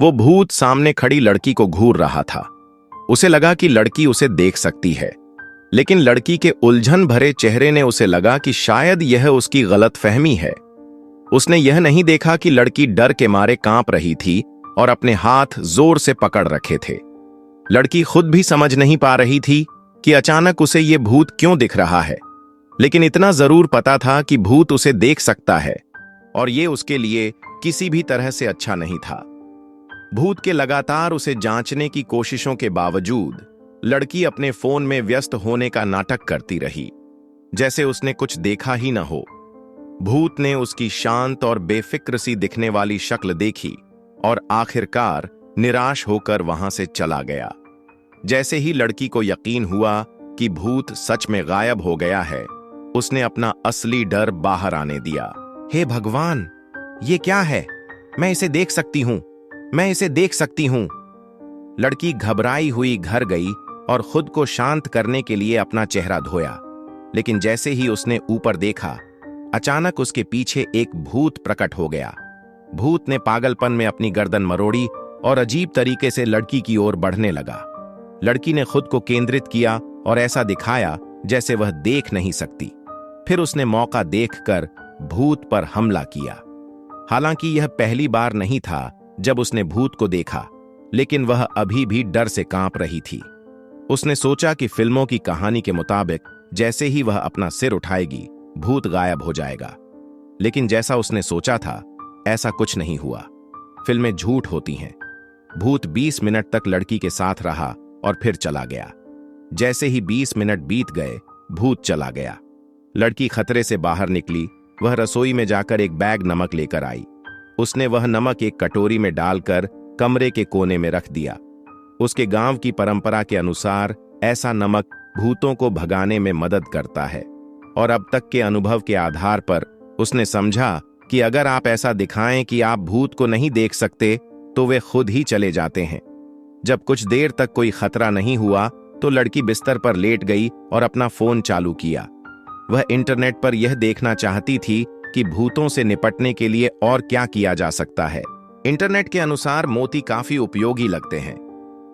वो भूत सामने खड़ी लड़की को घूर रहा था। उसे लगा कि लड़की उसे देख सकती है, लेकिन लड़की के उलझन भरे चेहरे ने उसे लगा कि शायद यह उसकी गलतफहमी है। उसने यह नहीं देखा कि लड़की डर के मारे कांप रही थी और अपने हाथ जोर से पकड़ रखे थे। लड़की खुद भी समझ नहीं पा रही थी कि अचानक उसे ये भूत क्यों दिख रहा है, लेकिन इतना जरूर पता था कि भूत उसे देख सकता है और ये उसके लिए किसी भी तरह से अच्छा नहीं था। भूत के लगातार उसे जांचने की कोशिशों के बावजूद लड़की अपने फोन में व्यस्त होने का नाटक करती रही, जैसे उसने कुछ देखा ही न हो। भूत ने उसकी शांत और बेफिक्र सी दिखने वाली शक्ल देखी और आखिरकार निराश होकर वहां से चला गया। जैसे ही लड़की को यकीन हुआ कि भूत सच में गायब हो गया है, उसने अपना असली डर बाहर आने दिया। हे भगवान, ये क्या है? मैं इसे देख सकती हूं, मैं इसे देख सकती हूं। लड़की घबराई हुई घर गई और खुद को शांत करने के लिए अपना चेहरा धोया, लेकिन जैसे ही उसने ऊपर देखा, अचानक उसके पीछे एक भूत प्रकट हो गया। भूत ने पागलपन में अपनी गर्दन मरोड़ी और अजीब तरीके से लड़की की ओर बढ़ने लगा। लड़की ने खुद को केंद्रित किया और ऐसा दिखाया जैसे वह देख नहीं सकती। फिर उसने मौका देखकर भूत पर हमला किया। हालांकि यह पहली बार नहीं था जब उसने भूत को देखा, लेकिन वह अभी भी डर से कांप रही थी। उसने सोचा कि फिल्मों की कहानी के मुताबिक जैसे ही वह अपना सिर उठाएगी, भूत गायब हो जाएगा। लेकिन जैसा उसने सोचा था, ऐसा कुछ नहीं हुआ। फिल्में झूठ होती हैं। भूत 20 मिनट तक लड़की के साथ रहा और फिर चला गया। जैसे ही 20 मिनट बीत गए, भूत चला गया। लड़की खतरे से बाहर निकली। वह रसोई में जाकर एक बैग नमक लेकर आई। उसने वह नमक एक कटोरी में डालकर कमरे के कोने में रख दिया। उसके गांव की परंपरा के अनुसार ऐसा नमक भूतों को भगाने में मदद करता है, और अब तक के अनुभव के आधार पर उसने समझा कि अगर आप ऐसा दिखाएं कि आप भूत को नहीं देख सकते, तो वे खुद ही चले जाते हैं। जब कुछ देर तक कोई खतरा नहीं हुआ, तो लड़की बिस्तर पर लेट गई और अपना फोन चालू किया। वह इंटरनेट पर यह देखना चाहती थी कि भूतों से निपटने के लिए और क्या किया जा सकता है। इंटरनेट के अनुसार मोती काफी उपयोगी लगते हैं।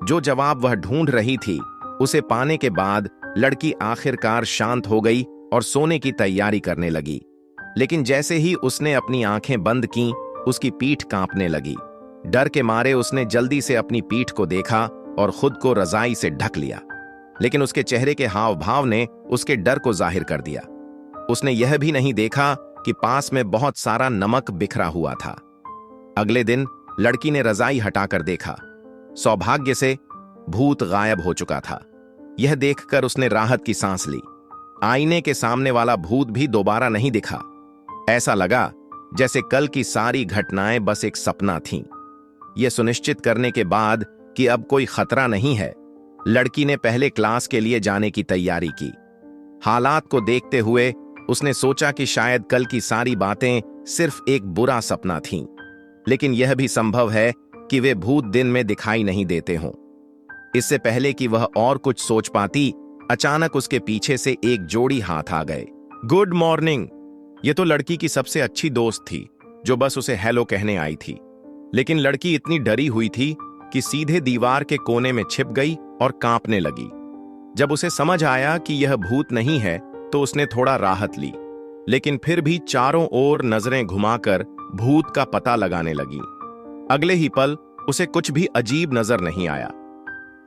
जो जवाब वह ढूंढ रही थी, उसे पाने के बाद लड़की आखिरकार शांत हो गई और सोने की तैयारी करने लगी। लेकिन जैसे ही उसने अपनी आंखें बंद कीं, उसकी पीठ कांपने लगी। डर के मारे उसने जल्दी से अपनी पीठ को देखा और खुद को रजाई से ढक लिया, लेकिन उसके चेहरे के हाव भाव ने उसके डर को जाहिर कर दिया। उसने यह भी नहीं देखा कि पास में बहुत सारा नमक बिखरा हुआ था। अगले दिन लड़की ने रजाई हटाकर देखा। सौभाग्य से भूत गायब हो चुका था। यह देखकर उसने राहत की सांस ली। आईने के सामने वाला भूत भी दोबारा नहीं दिखा। ऐसा लगा जैसे कल की सारी घटनाएं बस एक सपना थीं। यह सुनिश्चित करने के बाद कि अब कोई खतरा नहीं है, लड़की ने पहले क्लास के लिए जाने की तैयारी की। हालात को देखते हुए उसने सोचा कि शायद कल की सारी बातें सिर्फ एक बुरा सपना थीं, लेकिन यह भी संभव है कि वे भूत दिन में दिखाई नहीं देते हों। इससे पहले कि वह और कुछ सोच पाती, अचानक उसके पीछे से एक जोड़ी हाथ आ गए। Good morning. यह तो लड़की की सबसे अच्छी दोस्त थी, जो बस उसे हेलो कहने आई थी। लेकिन लड़की इतनी डरी हुई थी कि सीधे दीवार के कोने में छिप गई और कांपने लगी। जब उसे समझ आया कि यह भूत नहीं है, तो उसने थोड़ा राहत ली, लेकिन फिर भी चारों ओर नजरें घुमाकर भूत का पता लगाने लगी। अगले ही पल उसे कुछ भी अजीब नजर नहीं आया।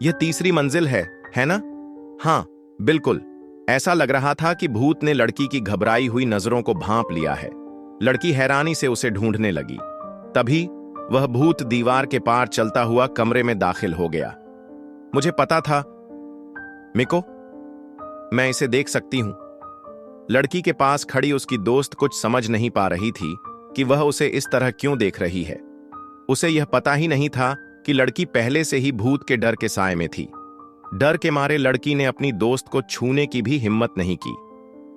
यह तीसरी मंजिल है ना? हाँ, बिल्कुल। ऐसा लग रहा था कि भूत ने लड़की की घबराई हुई नजरों को भांप लिया है। लड़की हैरानी से उसे ढूंढने लगी। तभी वह भूत दीवार के पार चलता हुआ कमरे में दाखिल हो गया। मुझे पता था, मिको, मैं इसे देख सकती हूं। लड़की के पास खड़ी उसकी दोस्त कुछ समझ नहीं पा रही थी कि वह उसे इस तरह क्यों देख रही है। उसे यह पता ही नहीं था कि लड़की पहले से ही भूत के डर के साए में थी। डर के मारे लड़की ने अपनी दोस्त को छूने की भी हिम्मत नहीं की।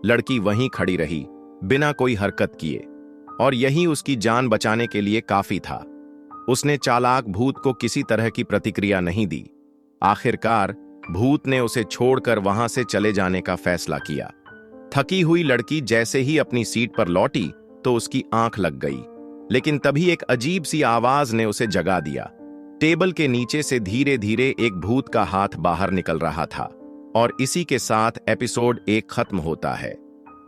लड़की वहीं खड़ी रही, बिना कोई हरकत किए, और यही उसकी जान बचाने के लिए काफी था। उसने चालाक भूत को किसी तरह की प्रतिक्रिया नहीं दी। आखिरकार भूत ने उसे छोड़कर वहां से चले जाने का फैसला किया। थकी हुई लड़की जैसे ही अपनी सीट पर लौटी, तो उसकी आंख लग गई। लेकिन तभी एक अजीब सी आवाज ने उसे जगा दिया। टेबल के नीचे से धीरे धीरे एक भूत का हाथ बाहर निकल रहा था और इसी के साथ एपिसोड 1 खत्म होता है।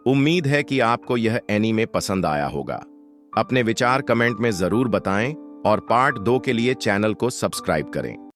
उम्मीद है कि आपको यह एनीमे पसंद आया होगा। अपने विचार कमेंट में जरूर बताएं और पार्ट 2 के लिए चैनल को सब्सक्राइब करें।